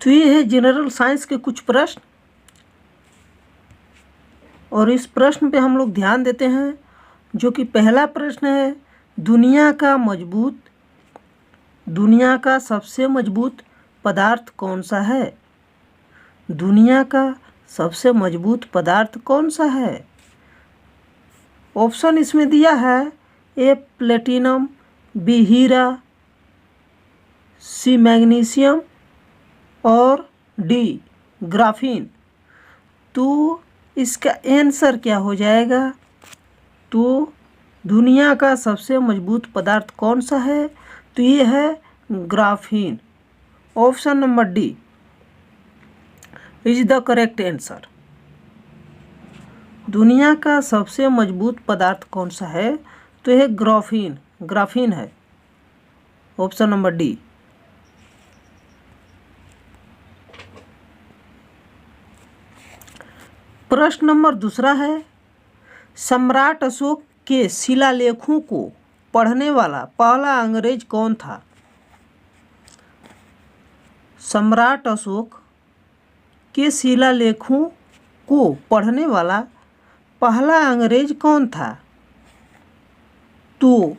तो ये है जनरल साइंस के कुछ प्रश्न, और इस प्रश्न पे हम लोग ध्यान देते हैं। जो कि पहला प्रश्न है, दुनिया का सबसे मजबूत पदार्थ कौन सा है? दुनिया का सबसे मजबूत पदार्थ कौन सा है? ऑप्शन इसमें दिया है, ए प्लेटिनम, बी हीरा, सी मैग्नीशियम और डी ग्राफीन। तो इसका आंसर क्या हो जाएगा? तो दुनिया का सबसे मजबूत पदार्थ कौन सा है? तो ये है graphene. Option number D is the correct answer. दुनिया का सबसे मजबूत पदार्थ कौन सा है? तो यह ग्राफीन है। Option number D. प्रश्न नंबर दूसरा है, सम्राट अशोक के शिलालेखों को पढ़ने वाला पहला अंग्रेज कौन था? सम्राट अशोक के शिलालेखों को पढ़ने वाला पहला अंग्रेज कौन था? तो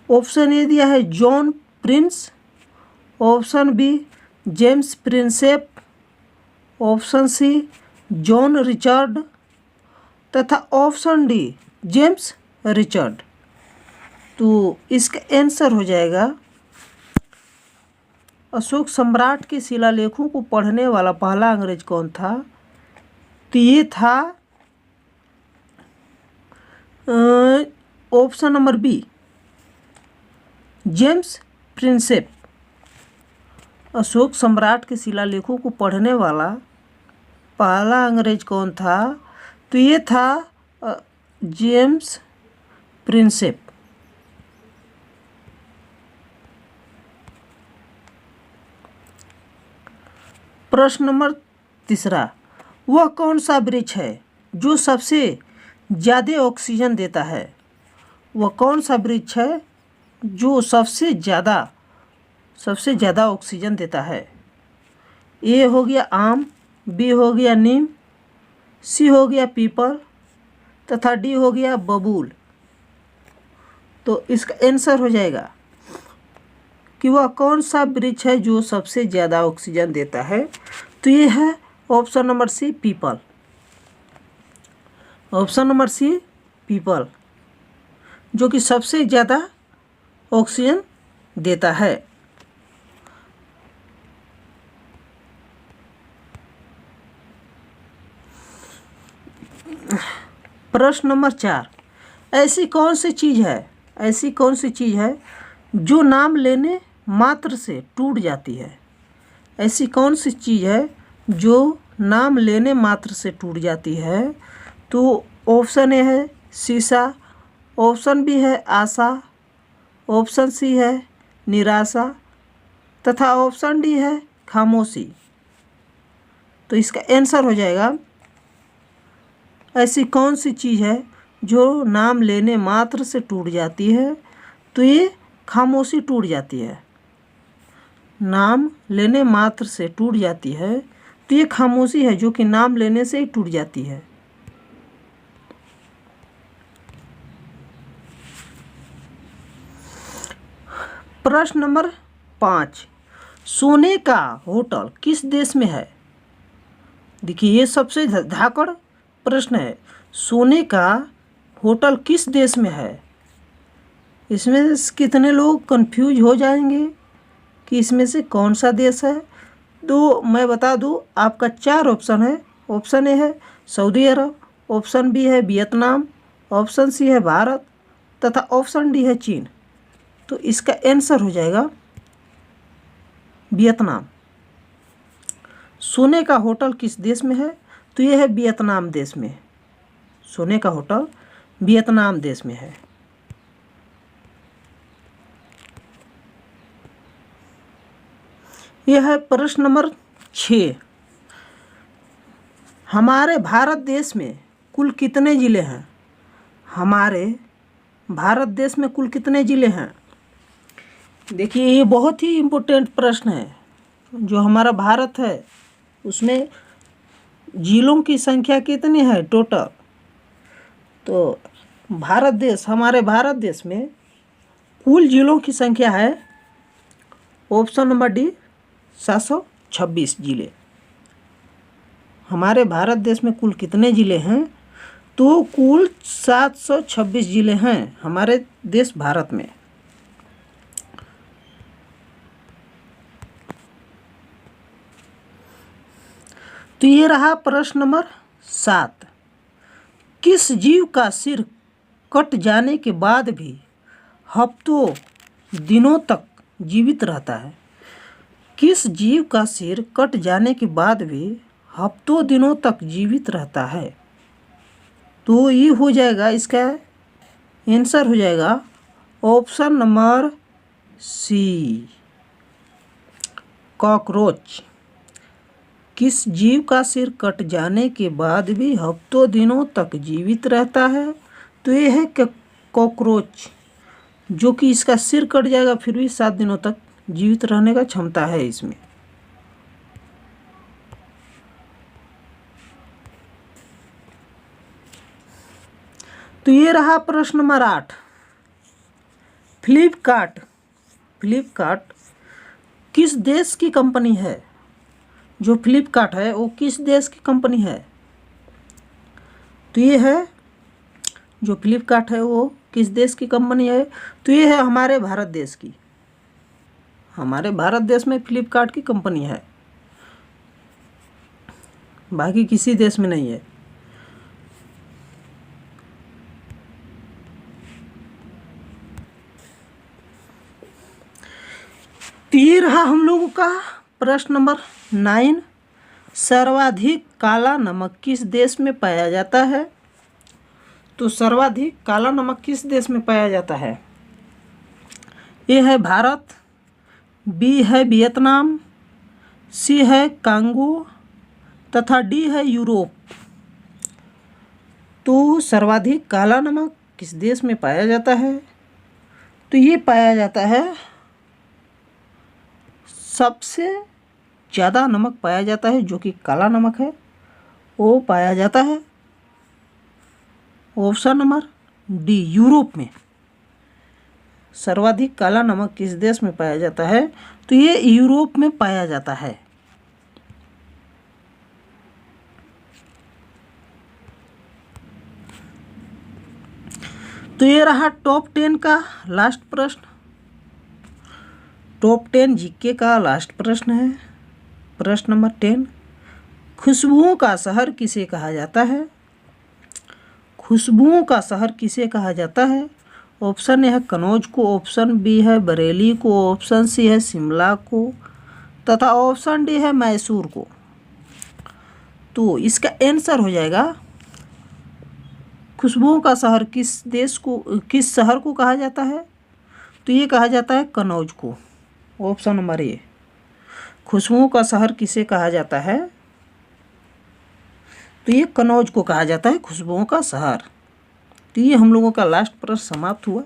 ऑप्शन ए दिया है John Prince, option B James Prinsep, option C John Richard तथा ऑप्शन डी जेम्स रिचर्ड। तो इसका आंसर हो जाएगा, अशोक सम्राट के शिलालेखों को पढ़ने वाला पहला अंग्रेज कौन था? तो ये था option number B James Prinsep. Ashok सम्राट के शिलालेखों को पढ़ने वाला पहला अंग्रेज कौन था? तो ये था जेम्स प्रिंसेप। प्रश्न नंबर तीसरा, वह कौन सा वृक्ष है जो सबसे ज़्यादा ऑक्सीजन देता है? वह कौन सा वृक्ष है जो सबसे ज़्यादा ऑक्सीजन देता है? ए हो गया आम, बी हो गया नीम, सी हो गया पीपल तथा डी हो गया बबूल। तो इसका आंसर हो जाएगा कि वह कौन सा वृक्ष है जो सबसे ज़्यादा ऑक्सीजन देता है? तो ये है option number see people. Option number see people, जो कि सबसे ज़्यादा ऑक्सीजन देता है। प्रश्न नंबर 4, ऐसी कौन सी चीज़ है जो नाम लेने मात्र से टूट जाती है? ऐसी कौन सी चीज़ है जो नाम लेने मात्र से टूट जाती है? तो ऑप्शन ए है शीशा, ऑप्शन बी है आशा, ऑप्शन सी है निराशा तथा ऑप्शन डी है खामोशी। तो इसका आंसर हो जाएगा, ऐसी कौन सी चीज़ है जो नाम लेने मात्र से टूट जाती है? तो ये खामोशी टूट जाती है। नाम लेने मात्र से टूट जाती है, तो ये खामोशी है जो कि नाम लेने से ही टूट जाती है। प्रश्न नंबर 5, सोने का होटल किस देश में है? देखिए, ये सबसे धाकड़ प्रश्न है। सोने का होटल किस देश में है? इसमें कितने लोग कंफ्यूज हो जाएंगे कि इसमें से कौन सा देश है। तो मैं बता दूं, आपका 4 ऑप्शन है। ऑप्शन ए है सऊदी अरब, ऑप्शन बी है वियतनाम, ऑप्शन सी है भारत तथा ऑप्शन डी है चीन। तो इसका आंसर हो जाएगा वियतनाम। सोने का होटल किस देश में है? तो ये है वियतनाम देश में। सोने का होटल वियतनाम देश में है। यह है प्रश्न नंबर 6, हमारे भारत देश में कुल कितने ज़िले हैं? हमारे भारत देश में कुल कितने ज़िले हैं? देखिए, ये बहुत ही इम्पोर्टेंट प्रश्न है। जो हमारा भारत है उसमें जिलों की संख्या कितनी है टोटल? तो हमारे भारत देश में कुल जिलों की संख्या है, ऑप्शन नंबर डी, 726 जिले। हमारे भारत देश में कुल कितने जिले हैं? तो कुल 726 जिले हैं हमारे देश भारत में। तो ये रहा प्रश्न नंबर 7। किस जीव का सिर कट जाने के बाद भी हफ्तों दिनों तक जीवित रहता है? किस जीव का सिर कट जाने के बाद भी हफ्तों दिनों तक जीवित रहता है? तो ये हो जाएगा, इसका आंसर हो जाएगा ऑप्शन नंबर सी, कॉकरोच। किस जीव का सिर कट जाने के बाद भी हफ्तों दिनों तक जीवित रहता है? तो ये है कॉकरोच, जो कि इसका सिर कट जाएगा फिर भी 7 दिनों तक जीवित रहने का क्षमता है इसमें। तो ये रहा प्रश्न नंबर 8। फ्लिपकार्ट किस देश की कंपनी है? जो फ्लिपकार्ट है वो किस देश की कंपनी है? तो ये है, जो फ्लिपकार्ट है वो किस देश की कंपनी है? तो ये है हमारे भारत देश की। हमारे भारत देश में फ्लिपकार्ट की कंपनी है, बाकी किसी देश में नहीं है। तो ये रहा हम लोगों का प्रश्न नंबर 9। सर्वाधिक काला नमक किस देश में पाया जाता है? तो सर्वाधिक काला नमक किस देश में पाया जाता है? ए है भारत, बी है वियतनाम, सी है कांगो तथा डी है यूरोप। तो सर्वाधिक काला नमक किस देश में पाया जाता है? तो ये पाया जाता है, सबसे ज़्यादा नमक पाया जाता है जो कि काला नमक है, वो पाया जाता है ऑप्शन नंबर डी, यूरोप में। सर्वाधिक काला नमक किस देश में पाया जाता है? तो ये यूरोप में पाया जाता है। तो ये रहा टॉप 10 का लास्ट प्रश्न। टॉप 10 जीके का लास्ट प्रश्न है, प्रश्न नंबर 10। खुशबुओं का शहर किसे कहा जाता है? खुशबुओं का शहर किसे कहा जाता है? ऑप्शन ए है कनौज को, ऑप्शन बी है बरेली को, ऑप्शन सी है शिमला को तथा ऑप्शन डी है मैसूर को। तो इसका आंसर हो जाएगा, खुशबुओं का शहर किस शहर को कहा जाता है? तो ये कहा जाता है कनौज को, ऑप्शन नंबर ए। खुशबुओं का शहर किसे कहा जाता है? तो ये कनौज को कहा जाता है खुशबुओं का शहर। तो ये हम लोगों का लास्ट प्रश्न समाप्त हुआ।